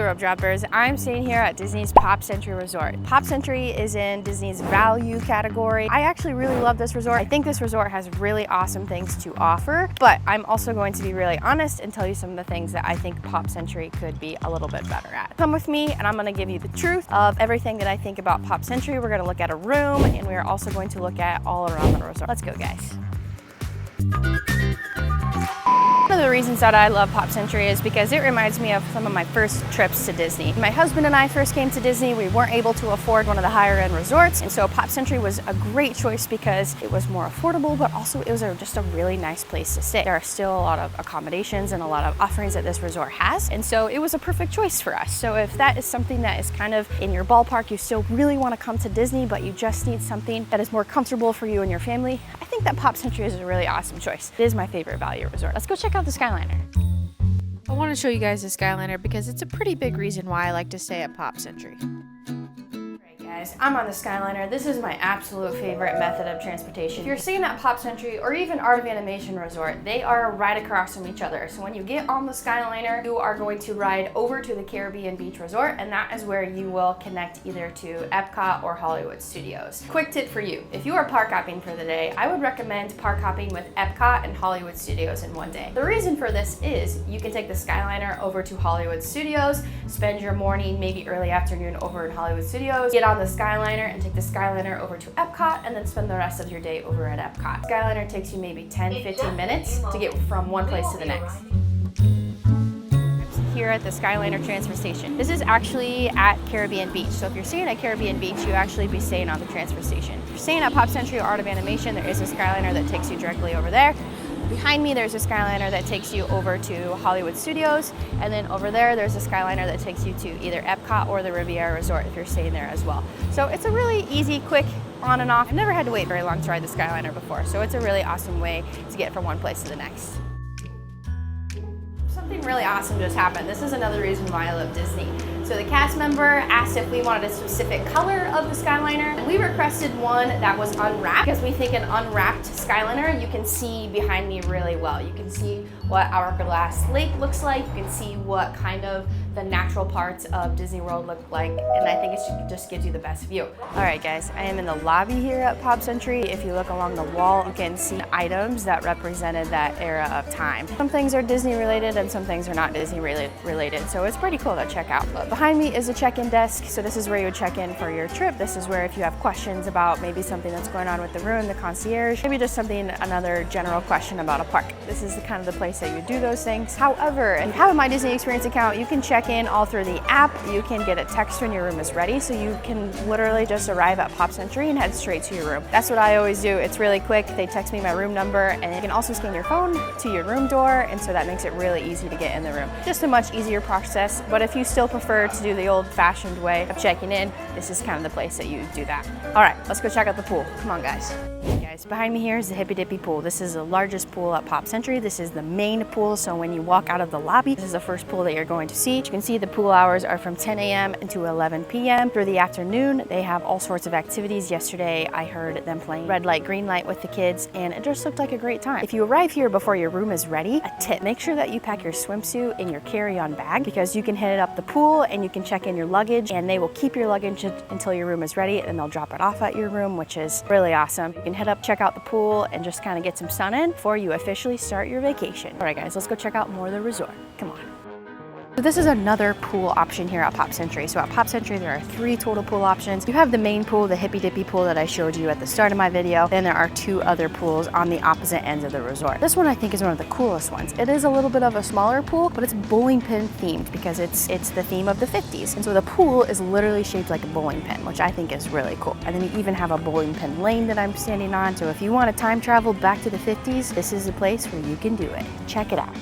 rope droppers. I'm staying here at Disney's Pop Century Resort. Pop Century is in Disney's value category. I actually really love this resort. I think this resort has really awesome things to offer, but I'm also going to be really honest and tell you some of the things that I think Pop Century could be a little bit better at. Come with me and I'm gonna give you the truth of everything that I think about Pop Century. We're gonna look at a room and we're also going to look at all around the resort. Let's go, guys. One of the reasons that I love Pop Century is because it reminds me of some of my first trips to Disney. When my husband and I first came to Disney, we weren't able to afford one of the higher end resorts, and so Pop Century was a great choice because it was more affordable, but also it was just a really nice place to stay. There are still a lot of accommodations and a lot of offerings that this resort has, and so it was a perfect choice for us. So if that is something that is kind of in your ballpark, you still really want to come to Disney, but you just need something that is more comfortable for you and your family, I think that Pop Century is a really awesome choice. It is my favorite value resort. Let's go check out the Skyliner. I want to show you guys the Skyliner because it's a pretty big reason why I like to stay at Pop Century. Guys, I'm on the Skyliner. This is my absolute favorite method of transportation. If you're staying at Pop Century or even Art of Animation Resort, they are right across from each other. So when you get on the Skyliner, you are going to ride over to the Caribbean Beach Resort, and that is where you will connect either to Epcot or Hollywood Studios. Quick tip for you, if you are park hopping for the day, I would recommend park hopping with Epcot and Hollywood Studios in one day. The reason for this is you can take the Skyliner over to Hollywood Studios, spend your morning, maybe early afternoon over in Hollywood Studios, get on the Skyliner and take the Skyliner over to Epcot, and then spend the rest of your day over at Epcot. Skyliner takes you maybe 10-15 minutes to get from one place to the next. Here at the Skyliner transfer station. This is actually at Caribbean Beach. So if you're staying at Caribbean Beach, you actually be staying on the transfer station. If you're staying at Pop Century or Art of Animation, there is a Skyliner that takes you directly over there. Behind me, there's a Skyliner that takes you over to Hollywood Studios, and then over there, there's a Skyliner that takes you to either Epcot or the Riviera Resort if you're staying there as well. So it's a really easy, quick on and off. I've never had to wait very long to ride the Skyliner before, so it's a really awesome way to get from one place to the next. Something really awesome just happened. This is another reason why I love Disney. So the cast member asked if we wanted a specific color of the Skyliner, and we requested one that was unwrapped because we think an unwrapped Skyliner, you can see behind me really well. You can see what Hourglass Lake looks like. You can see what kind of the natural parts of Disney World look like, and I think it just gives you the best view. All right, guys, I am in the lobby here at Pop Century. If you look along the wall, you can see items that represented that era of time. Some things are Disney related and some things are not Disney related, so it's pretty cool to check out. But behind me is a check-in desk, so this is where you would check in for your trip. This is where if you have questions about maybe something that's going on with the room, the concierge, maybe just another general question about a park. This is the kind of the place that you do those things. However, if you have a My Disney Experience account, you can check in all through the app. You can get a text when your room is ready, so you can literally just arrive at Pop Century and head straight to your room. That's what I always do. It's really quick. They text me my room number, and you can also scan your phone to your room door, and so that makes it really easy to get in the room. Just a much easier process, but if you still prefer to do the old-fashioned way of checking in, this is kind of the place that you do that. All right, let's go check out the pool. Come on, guys. Behind me here is the Hippy Dippy Pool. This is the largest pool at Pop Century. This is the main pool, so when you walk out of the lobby, this is the first pool that you're going to see. You can see the pool hours are from 10 a.m. to 11 p.m. Through the afternoon, they have all sorts of activities. Yesterday, I heard them playing red light, green light with the kids, and it just looked like a great time. If you arrive here before your room is ready, a tip, make sure that you pack your swimsuit in your carry-on bag because you can hit up the pool and you can check in your luggage, and they will keep your luggage until your room is ready, and they'll drop it off at your room, which is really awesome. You can head up, check out the pool, and just kind of get some sun in before you officially start your vacation. All right, guys, let's go check out more of the resort. Come on. So this is another pool option here at Pop Century. So at Pop Century, there are 3 total pool options. You have the main pool, the Hippy Dippy Pool that I showed you at the start of my video. Then there are 2 other pools on the opposite ends of the resort. This one I think is one of the coolest ones. It is a little bit of a smaller pool, but it's bowling pin themed because it's the theme of the 50s. And so the pool is literally shaped like a bowling pin, which I think is really cool. And then you even have a bowling pin lane that I'm standing on. So if you want to time travel back to the 50s, this is the place where you can do it. Check it out.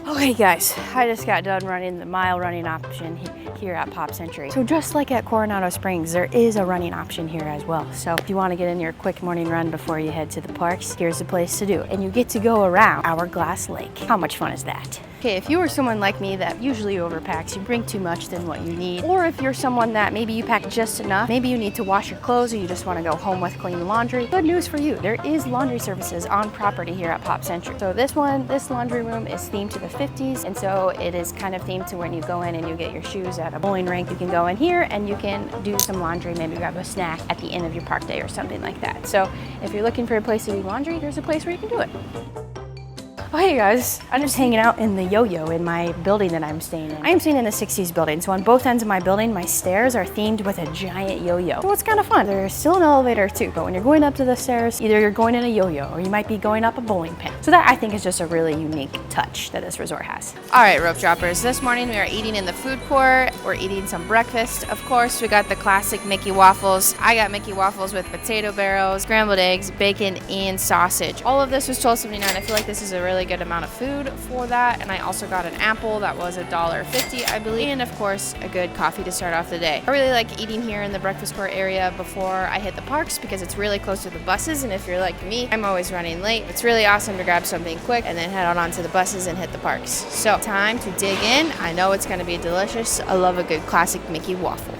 Okay guys, I just got done running the mile running option here at Pop Century. So just like at Coronado Springs, there is a running option here as well. So if you want to get in your quick morning run before you head to the parks, here's the place to do. And you get to go around Hourglass Lake. How much fun is that? Okay, if you are someone like me that usually overpacks, you bring too much than what you need, or if you're someone that maybe you pack just enough, maybe you need to wash your clothes or you just want to go home with clean laundry, good news for you. There is laundry services on property here at Pop Century. So this laundry room is themed to the 50s, and so it is kind of themed to when you go in and you get your shoes at a bowling rink. You can go in here and you can do some laundry, maybe grab a snack at the end of your park day or something like that. So if you're looking for a place to do laundry, there's a place where you can do it. Oh, hey guys, I'm just hanging out in the yo-yo in my building that I'm staying in. I am staying in the 60s building, so on both ends of my building, my stairs are themed with a giant yo-yo. So it's kind of fun. There's still an elevator too, but when you're going up to the stairs, either you're going in a yo-yo or you might be going up a bowling pin. So that I think is just a really unique touch that this resort has. All right, rope droppers, this morning we are eating in the food court. We're eating some breakfast. Of course, we got the classic Mickey waffles. I got Mickey waffles with potato barrels, scrambled eggs, bacon, and sausage. All of this was $12.79. I feel like this is a really good amount of food for that. And I also got an apple that was $1.50, I believe. And of course, a good coffee to start off the day. I really like eating here in the breakfast court area before I hit the parks because it's really close to the buses. And if you're like me, I'm always running late. It's really awesome to grab something quick and then head on to the buses and hit the parks. So time to dig in. I know it's going to be delicious. I love a good classic Mickey waffle.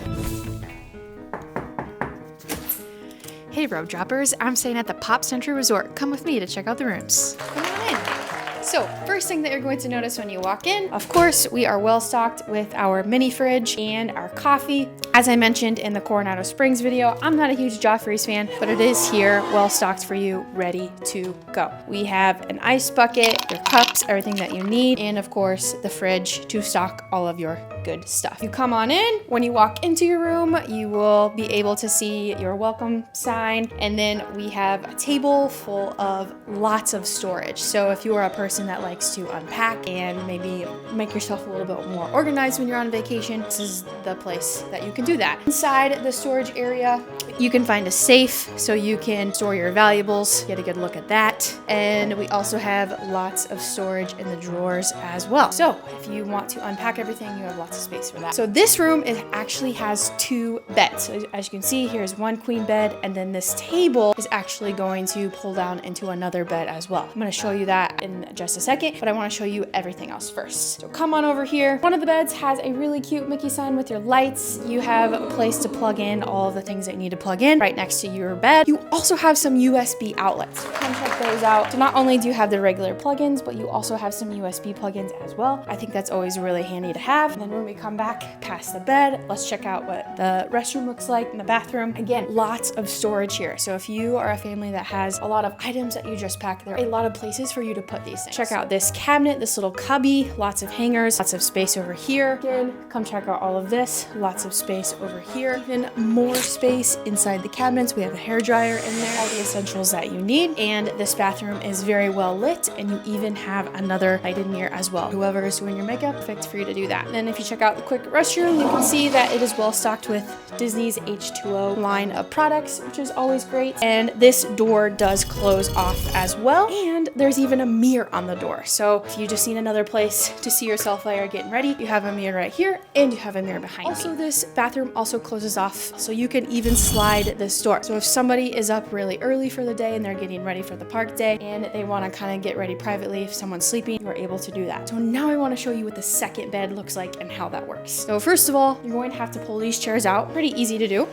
Hey road droppers, I'm staying at the Pop Century Resort. Come with me to check out the rooms. Come on in. So first thing that you're going to notice when you walk in, of course, we are well stocked with our mini fridge and our coffee. As I mentioned in the Coronado Springs video, I'm not a huge Joffrey's fan, but it is here well stocked for you, ready to go. We have an ice bucket, your cups, everything that you need, and of course the fridge to stock all of your good stuff. You come on in. When you walk into your room, you will be able to see your welcome sign, and then we have a table full of lots of storage. So if you are a person that likes to unpack and maybe make yourself a little bit more organized when you're on vacation, this is the place that you can do that. Inside the storage area, you can find a safe so you can store your valuables. Get a good look at that. And we also have lots of storage in the drawers as well. So if you want to unpack everything, you have lots of space for that. So this room, it actually has 2 beds. So as you can see, here's one queen bed, and then this table is actually going to pull down into another bed as well. I'm going to show you that in just a second, but I want to show you everything else first. So come on over here. One of the beds has a really cute Mickey sign with your lights. You have a place to plug in all of the things that you need to plug in right next to your bed. You also have some USB outlets. Come check those out. So not only do you have the regular plugins, but you also have some USB plugins as well. I think that's always really handy to have. And then when we come back past the bed, let's check out what the restroom looks like in the bathroom. Again, lots of storage here. So if you are a family that has a lot of items that you just pack, there are a lot of places for you to put these things. Check out this cabinet, this little cubby, lots of hangers, lots of space over here. Again, come check out all of this, lots of space over here. Even more space inside the cabinets. We have a hairdryer in there, all the essentials that you need. And this bathroom is very well lit, and you even have another lighted mirror as well. Whoever is doing your makeup, perfect for you to do that. And then if you check out the quick restroom, you can see that it is well stocked with Disney's H2O line of products, which is always great. And this door does close off as well. And there's even a mirror on the door. So if you just need another place to see yourself while you're getting ready, you have a mirror right here and you have a mirror behind you. Also, this bathroom also closes off, so you can even slide this door. So if somebody is up really early for the day and they're getting ready for the park day and they want to kind of get ready privately, if someone's sleeping, you're able to do that. So now I want to show you what the second bed looks like and how that works. So first of all, you're going to have to pull these chairs out. Pretty easy to do.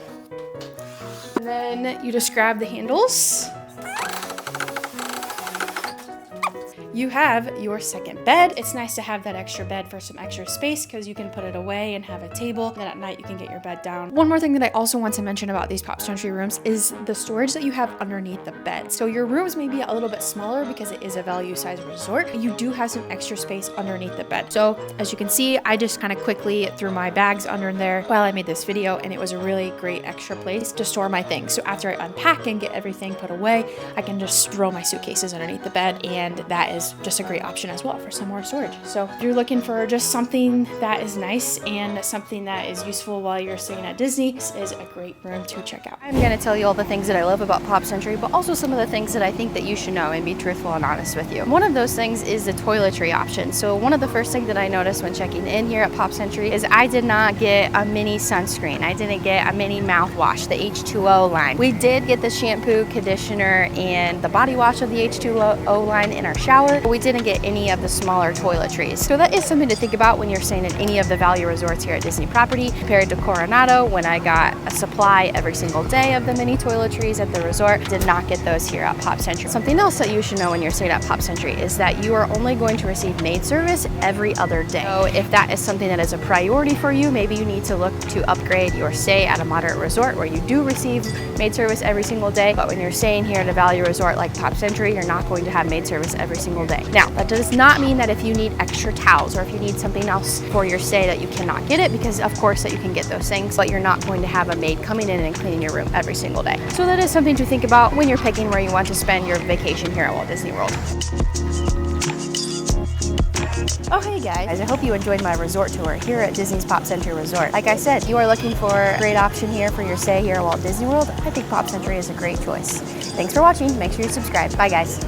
And then you just grab the handles. You have your second bed. It's nice to have that extra bed for some extra space because you can put it away and have a table. Then at night you can get your bed down. One more thing that I also want to mention about these Pop Century rooms is the storage that you have underneath the bed. So your rooms may be a little bit smaller because it is a value size resort, but you do have some extra space underneath the bed. So as you can see, I just kind of quickly threw my bags under there while I made this video, and it was a really great extra place to store my things. So after I unpack and get everything put away, I can just throw my suitcases underneath the bed, and that is is just a great option as well for some more storage. So if you're looking for just something that is nice and something that is useful while you're staying at Disney, this is a great room to check out. I'm gonna tell you all the things that I love about Pop Century, but also some of the things that I think that you should know and be truthful and honest with you. One of those things is the toiletry option. So one of the first things that I noticed when checking in here at Pop Century is I did not get a mini sunscreen. I didn't get a mini mouthwash, the H2O line. We did get the shampoo, conditioner, and the body wash of the H2O line in our shower, but we didn't get any of the smaller toiletries. So that is something to think about when you're staying in any of the value resorts here at Disney property. Compared to Coronado, when I got a supply every single day of the mini toiletries at the resort, did not get those here at Pop Century. Something else that you should know when you're staying at Pop Century is that you are only going to receive maid service every other day. So if that is something that is a priority for you, maybe you need to look to upgrade your stay at a moderate resort where you do receive maid service every single day. But when you're staying here at a value resort like Pop Century, you're not going to have maid service every single day. Now, that does not mean that if you need extra towels or if you need something else for your stay that you cannot get it, because of course that you can get those things, but you're not going to have a maid coming in and cleaning your room every single day. So that is something to think about when you're picking where you want to spend your vacation here at Walt Disney World. Oh hey guys, I hope you enjoyed my resort tour here at Disney's Pop Century Resort. Like I said, you are looking for a great option here for your stay here at Walt Disney World. I think Pop Century is a great choice. Thanks for watching. Make sure you subscribe. Bye guys.